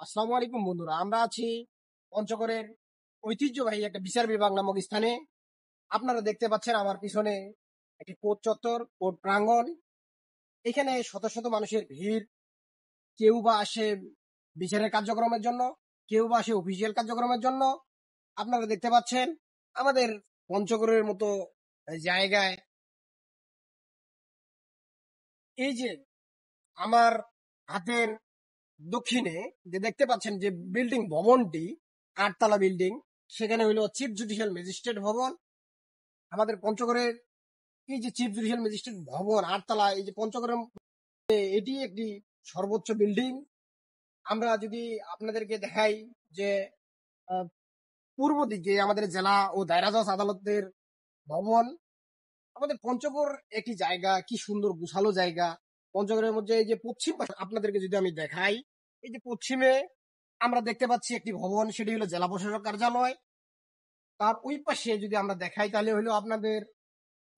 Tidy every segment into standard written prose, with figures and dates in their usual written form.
আসসালামু আলাইকুম বন্ধুরা, আমরা আছি পঞ্চগড়ের ঐতিহ্যবাহী একটা বিচার বিভাগ নামক স্থানে। আপনারা দেখতে পাচ্ছেন আমার পিছনে একটি কোর্ট চত্বর, কোর্ট প্রাঙ্গণ। এখানে শত শত মানুষের ভিড়। কেউ বা আসে বিচারের কার্যক্রমের জন্য, কেউ বা আসে অফিসিয়াল কার্যক্রমের জন্য। আপনারা দেখতে পাচ্ছেন আমাদের পঞ্চগড়ের মতো জায়গায় এই যে আমার হাতের দক্ষিণে যে দেখতে পাচ্ছেন যে বিল্ডিং ভবনটি, 8 তলা বিল্ডিং, সেখানে হইলো চিফ জুডিশিয়াল ম্যাজিস্ট্রেট ভবন। আমাদের পঞ্চগড়ের এই যে চিফ জুডিশিয়াল ম্যাজিস্ট্রেট ভবন 8 তলা, এই যে পঞ্চগড়ের এটি একটি সর্বোচ্চ বিল্ডিং। আমরা যদি আপনাদেরকে দেখাই যে আহ, পূর্ব দিকে আমাদের জেলা ও দায়রা জজ আদালতের ভবন। আমাদের পঞ্চগড় একটি জায়গা, কি সুন্দর গুছালো জায়গা। পঞ্চগড়ের মধ্যে এই যে পশ্চিম পাশে আপনাদেরকে যদি আমি দেখাই, এই যে পশ্চিমে আমরা দেখতে পাচ্ছি একটি ভবন, সেটি হলো জেলা প্রশাসক কার্যালয়। তার ওই পাশে যদি আমরা দেখাই তাহলে হলো আপনাদের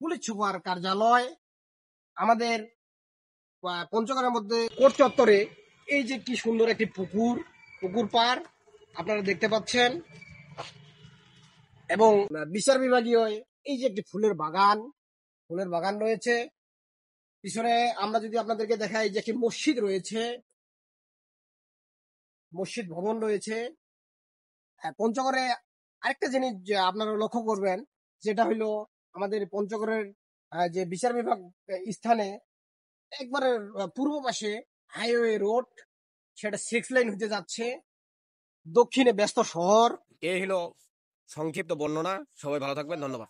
পুলিশ সুপার কার্যালয়। আমাদের পঞ্চগড়ের মধ্যে কোর্ট চত্বরে এই যে কি সুন্দর একটি পুকুর, পুকুর পার আপনারা দেখতে পাচ্ছেন। এবং বিচার বিভাগীয় এই যে একটি ফুলের বাগান, ফুলের বাগান রয়েছে পিছনে। আমরা যদি আপনাদেরকে দেখাই যে একটি মসজিদ রয়েছে, মসজিদ ভবন রয়েছে। পঞ্চগড়ে আরেকটা জিনিস যে আপনারা লক্ষ্য করবেন, যেটা হইলো আমাদের পঞ্চগড়ের যে বিচার বিভাগ স্থানে একবারে পূর্ব পাশে হাইওয়ে রোড, সেটা 6 লাইন হতে যাচ্ছে। দক্ষিণে ব্যস্ত শহর। এই হলো সংক্ষিপ্ত বর্ণনা। সবাই ভালো থাকবেন, ধন্যবাদ।